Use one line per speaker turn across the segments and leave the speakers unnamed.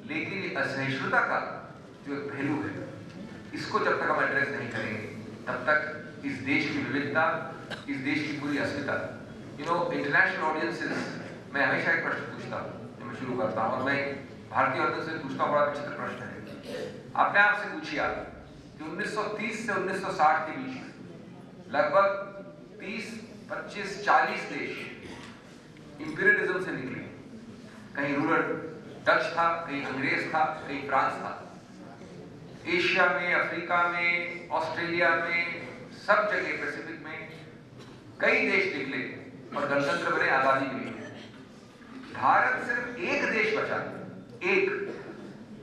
लेकिन ये असहिष्णुता का जो एक पहलू है, इसको जब तक हम एड्रेस नहीं करेंगे तब तक इस देश की विविधता, इस देश की पूरी अस्मिता, इंटरनेशनल ऑडियंसेस, मैं हमेशा एक प्रश्न पूछता हूँ जब मैं शुरू करता हूँ, और मैं भारतीय ऑडियंस से पूछता हूँ, बड़ा विचित्र प्रश्न है। आपने आपसे पूछिए कि 1930 से 1960 के बीच लगभग 30, 25, 40 देश इंपीरियलिज्म से निकले। कहीं रूरल डच था, कहीं अंग्रेज था, कहीं फ्रांस था। एशिया में, अफ्रीका में, ऑस्ट्रेलिया में, सब जगह पैसिफिक में कई देश निकले और गणतंत्र बने, आजादी मिली। भारत सिर्फ एक देश बचा, एक,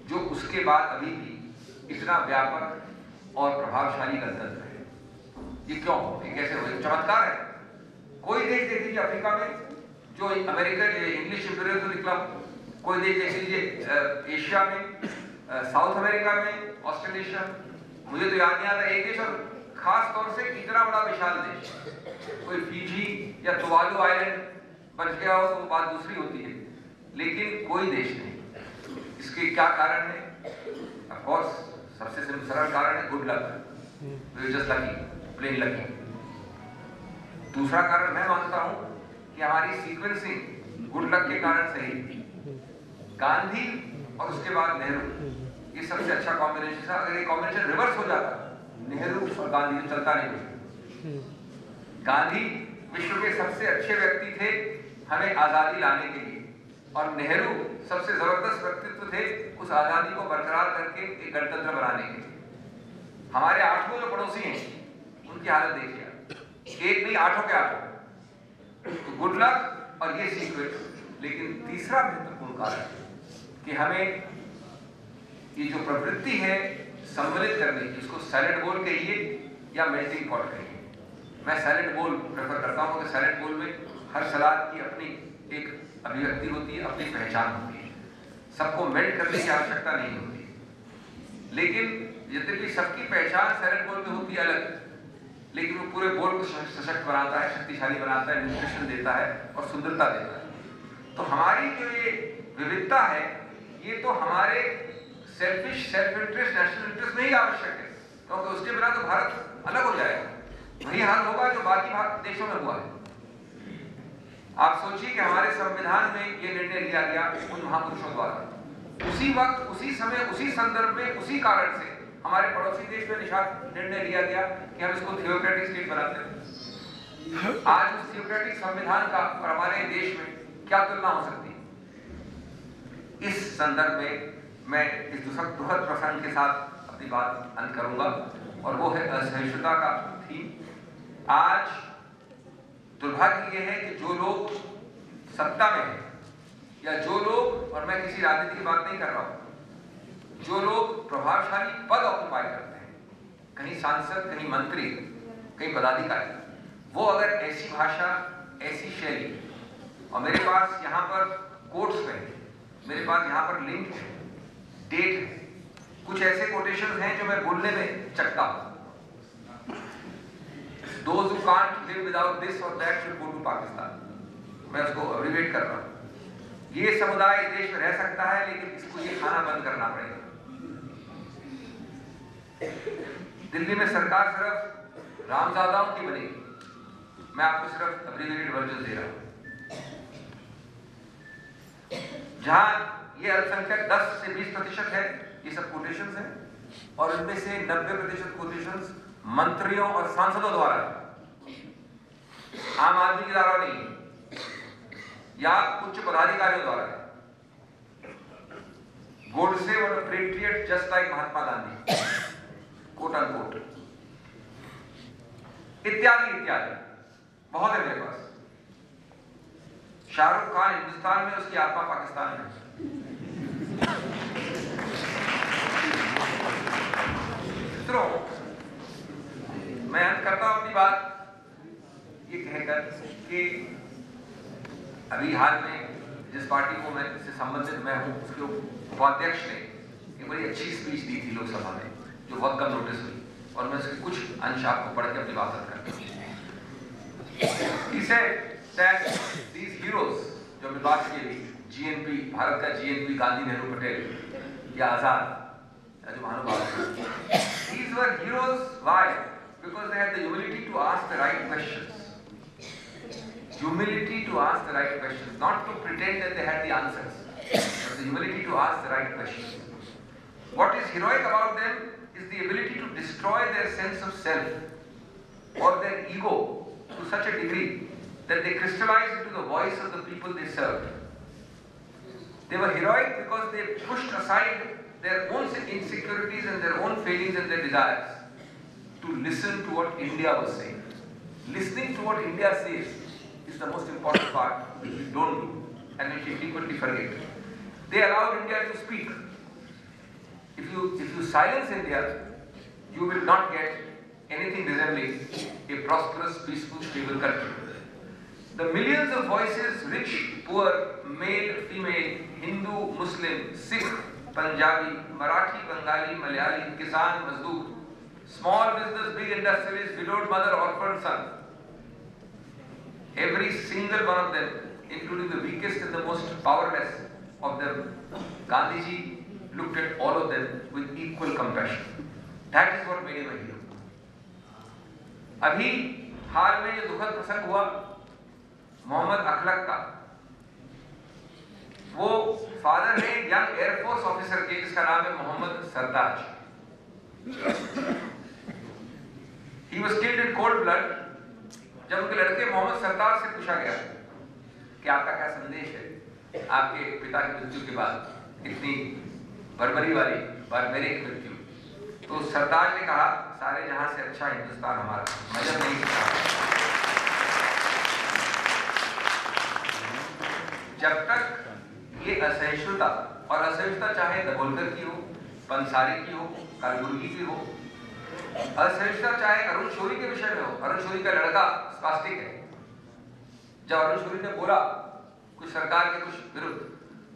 जो उसके बाद अभी भी इतना व्यापक और प्रभावशाली गणतंत्र है। ये क्यों? ये कैसे हो? चमत्कार है। कोई देश देख लीजिए अफ्रीका में जो अमेरिकन इंग्लिश इंपीरियलिज्म निकला, कोई देश देख लीजिए एशिया में, साउथ अमेरिका में, ऑस्ट्रेलिया, मुझे तो याद नहीं आता एक देश, और खास तौर से इतना बड़ा विशाल देश, कोई फीजी या तुवालू आइलैंड बच गया हो तो बात दूसरी होती है, लेकिन कोई देश नहीं। इसके क्या कारण है? ऑफ कोर्स सबसे सरल कारण है good luck, just lucky, plain lucky. दूसरा कारण मैं मानता हूं कि हमारी सीक्वेंसिंग गुड लक के कारण सही। गांधी और उसके बाद नेहरू, ये सबसे अच्छा कॉम्बिनेशन था। अगर ये कॉम्बिनेशन रिवर्स हो जाता, नेहरू और गांधी, तो चलता नहीं कुछ। गांधी विश्व के सबसे अच्छे व्यक्ति थे हमें आजादी लाने के लिए, और नेहरू सबसे जबरदस्त व्यक्तित्व थे उस आजादी को बरकरार करके एक गणतंत्र बनाने के लिए। हमारे 8 जो पड़ोसी हैं उनकी हालत देखिए, एक नहीं 8 के 8। तो गुड लक और ये सीक्वेंस। लेकिन तीसरा महत्वपूर्ण कारण कि हमें ये जो प्रवृत्ति है सम्मिलित करने की, उसको सैलेड बोल कहिए या मेल्टिंग पॉट कहिए, मैं सैलेड बोल प्रेफर करता हूँ कि सैलेड बोल में हर सलाद की अपनी एक अभिव्यक्ति होती है, अपनी पहचान होती है, सबको मेल्ट करने की आवश्यकता नहीं होती। लेकिन यद्यपि सबकी पहचान सैलेड बोल में होती है अलग, लेकिन वो पूरे बोल को सशक्त बनाता है, शक्तिशाली बनाता है, न्यूट्रिशन देता है और सुंदरता देता है। तो हमारी जो ये विविधता है, ये तो हमारे selfish, self interest, national interest में ही आवश्यक है, क्योंकि उसके बिना तो भारत अलग हो जाएगा। वही हाल होगा जो बाकी देशों में हुआ है। आप सोचिए कि हमारे संविधान में ये निर्णय लिया गया उन महापुरुषों द्वारा, उसी वक्त, उसी समय, उसी संदर्भ में, उसी कारण से हमारे पड़ोसी देश में निर्णय लिया गया कि हम इसको थियोक्रेटिक स्टेट बनाते हैं। आज उस थियोक्रेटिक संविधान का और हमारे देश में क्या तुलना हो सकती है? इस संदर्भ में मैं इस दुखद प्रसंग के साथ अपनी बात अंत करूंगा, और वो है असहिष्णुता का थीम। आज दुर्भाग्य यह है कि जो लोग सत्ता में हैं, या जो लोग, और मैं किसी राजनीति की बात नहीं कर रहा हूं, जो लोग प्रभावशाली पद ऑक्युपाई करते हैं, कहीं सांसद, कहीं मंत्री, कहीं पदाधिकारी, वो अगर ऐसी भाषा, ऐसी शैली, और मेरे पास यहाँ पर कोट्स में, मेरे पास यहाँ पर लिंक है, डेट है, कुछ ऐसे कोटेशंस हैं जो मैं बोलने में चकता हूं। Those who can't live without this or that should go to Pakistan. मैं उसको अब्रीविएट कर रहा हूं। ये समुदाय इस देश में रह सकता है, लेकिन इसको ये खाना बंद करना पड़ेगा। दिल्ली में सरकार सिर्फ रामजादाओं की बनेगी। मैं आपको सिर्फ अब्रीविएटेड वर्जन दे रहा हूं। जहां ये अल्पसंख्यक 10 से 20% है, ये सब कोटेशंस हैं, और इनमें से 90% कोटेशंस मंत्रियों और सांसदों द्वारा है, आम आदमी के द्वारा नहीं, या उच्च पदाधिकारियों द्वारा है। गोडसे और patriot just like Mahatma Gandhi, quote unquote, इत्यादि इत्यादि बहुत है मेरे पास। शाहरुख खान हिंदुस्तान में, उसकी आत्मा पाकिस्तान में। मित्रों, मैं अंत करता हूं अपनी बात ये कहकर कि अभी हाल में जिस पार्टी को मैं से संबंधित मैं हूं, उसके उपाध्यक्ष ने एक बड़ी अच्छी स्पीच दी थी लोकसभा में, जो बहुत कम नोटिस हुई, और मैं उसके कुछ अंश आपको पढ़ के अपनी बात करता हूं। He said that these heroes, जो मैं बात की, जीएनपी, भारत का जीएनपी, गांधी, नेहरू, पटेल, या आजाद, जो महानुभाव, these were heroes. Why? Because they had the humility to ask the right questions. Humility to ask the right questions, not to pretend that they had the answers, but the humility to ask the right questions. What is heroic about them is the ability to destroy their sense of self or their ego to such a degree that they crystallize into the voice of the people they served. They were heroic because they pushed aside their own insecurities and their own failings and their desires to listen to what India was saying. Listening to what India says is the most important part, which we don't do and which we frequently forget. They allowed India to speak. If you silence India, you will not get anything resembling a prosperous, peaceful, stable country. The millions of voices, rich, poor, male, female, Hindu, Muslim, Sikh, Punjabi, Marathi, Bengali, Malayali, Kisan, Mazdoor, small business, big industrialist, widowed mother, orphan son, every single one of them, including the weakest and the most powerless of them, Gandhiji looked at all of them with equal compassion. That is what made him a hero. अभी हाल में जो दुखद प्रसंग हुआ मोहम्मद अखलक का, वो father है young air force officer के, जिसका नाम है मोहम्मद सरताज. He was killed in cold blood. जब उनके लड़के मोहम्मद सरताज से पूछा गया कि आपका क्या संदेश है आपके पिता की मृत्यु के बाद, इतनी बर्बरी वाली बारबेरिक मृत्यु, तो सरताज ने कहा, सारे जहां से अच्छा हिंदुस्तान हमारा, मजहब नहीं था. जब तक ये असहिष्णुता, और असहिष्णुता चाहे दबोलकर की हो, पंसारी की हो, कलबुर्गी की हो, असहिष्णुता चाहे अरुण शौरी के विषय में हो. अरुण शौरी का लड़का स्पास्टिक है. जब अरुण शौरी ने बोला कुछ सरकार के कुछ विरुद्ध,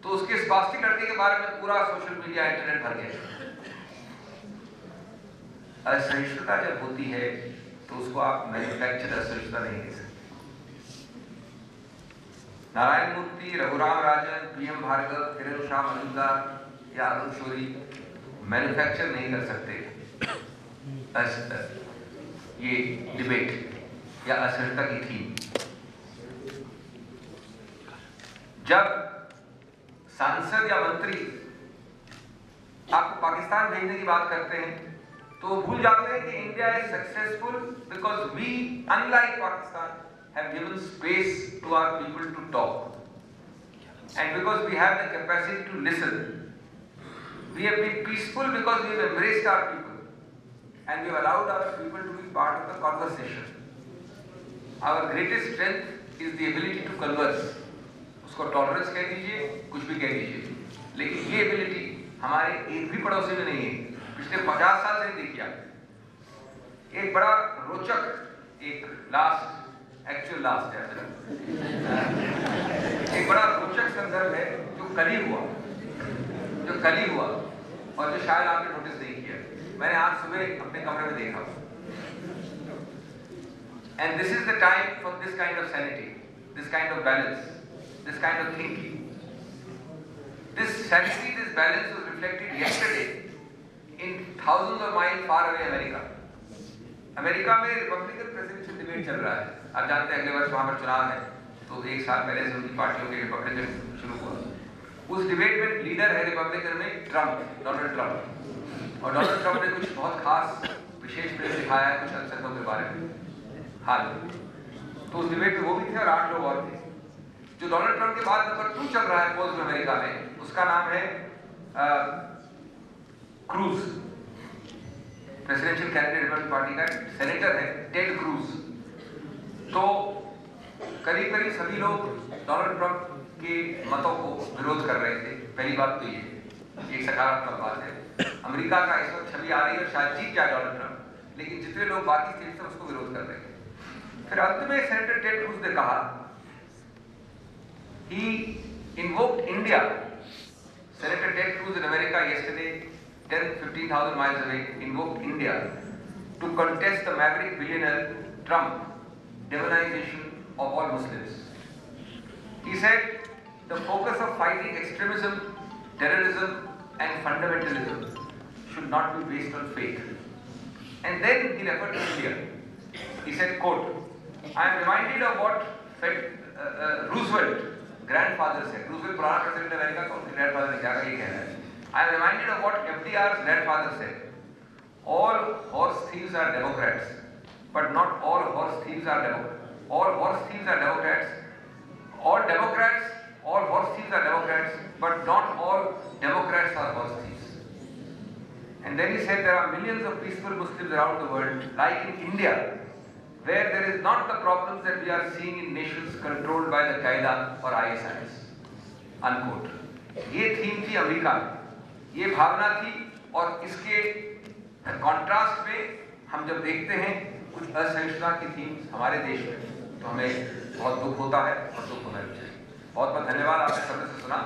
तो उसके स्पास्टिक लड़के के बारे में पूरा सोशल मीडिया, इंटरनेट भर गया. असहिष्णुता जब होती है तो उसको आप मैन्युफैक्चर असहिष्णुता नहीं दे सकते. नारायण मूर्ति, रघुराम राजन, पीएम भार्गव, किरण शाह मजूमदार या अरुण शौरी मैन्युफैक्चर नहीं कर सकते ये डिबेट या असहिष्णुता की थीम. जब सांसद या मंत्री आपको पाकिस्तान भेजने की बात करते हैं तो भूल जाते हैं कि India is successful because we, unlike Pakistan, have given space to our people to talk, and because we have the capacity to listen. We have been peaceful because we have embraced our people and we have allowed our people to be part of the conversation. Our greatest strength is the ability to converse. उसको tolerance कह दीजिए, कुछ भी कह दीजिए, लेकिन ये ability हमारे एक भी पड़ोसी में नहीं है. पिछले 50 साल से नहीं देखिए. एक बड़ा रोचक, एक एक्चुअल लास्ट है, एक बड़ा रोचक संदर्भ है जो कल ही हुआ और जो शायद आपने नोटिस नहीं किया. मैंने आज सुबह अपने कमरे में देखा. And this is the time for this kind of sanity, this kind of balance, this kind of thinking. This sanity, this balance was reflected yesterday in thousands of mile far away America में Republican presidential debate चल रहा है. आप जानते हैं अगले वर्ष वहां पर चुनाव है, तो एक साल पहले से उनकी पार्टियों के रिपब्लिकन शुरू हुआ. उस डिबेट में लीडर है रिपब्लिकन में ट्रम्प, डोनाल्ड ट्रम्प, और डोनाल्ड ट्रम्प ने कुछ बहुत खास विशेष प्रेस दिखाया है कुछ अल्पसंख्यकों के बारे में हाल में. तो उस डिबेट में वो भी थे और 8 लोग और थे. जो डोनाल्ड ट्रम्प के बाद नंबर 2 चल रहा है पोल्स में अमेरिका में, उसका नाम है cruise. Presidential candidate Republican party का सेनेटर है टेड क्रूज. तो करीब करीब सभी लोग डोनाल्ड ट्रम्प के मतों को विरोध कर रहे थे. पहली बात तो ये एक सकारात्मक बात है. अमेरिका का इस वक्त छवि आ रही है और शायद जीत जाए डोनाल्ड ट्रम्प, लेकिन जितने लोग बाकी स्टेट से उसको विरोध कर रहे थे. फिर अंत में सेनेटर टेड क्रूज ने कहा, he invoked India. Senator Ted Cruz in America yesterday, 15,000 miles away, invoked India to contest the maverick billionaire Trump demonization of all Muslims. He said the focus of fighting extremism, terrorism and fundamentalism should not be based on faith. And then he referred to India. He said, quote, I am reminded of what Roosevelt, grandfather said. Roosevelt, पुराना president America का, उनके grandfather ने क्या कहा, ये कह रहा है. I am reminded of what FDR's grandfather said. All horse thieves are Democrats, but not all horse thieves are Democrats. All horse thieves are Democrats. All horse thieves are Democrats, but not all Democrats are horse thieves. And then he said there are millions of peaceful Muslims around the world, like in India, where there is not the problems that we are seeing in nations controlled by the Qaeda or ISIS. Unquote. ये theme थी America में, ये भावना थी, और इसके contrast में हम जब देखते हैं कुछ असहिष्णुता की थीम्स हमारे देश में, तो हमें बहुत दुख होता है और दुख होना चाहिए. बहुत बहुत धन्यवाद, आपने सबने से सुना.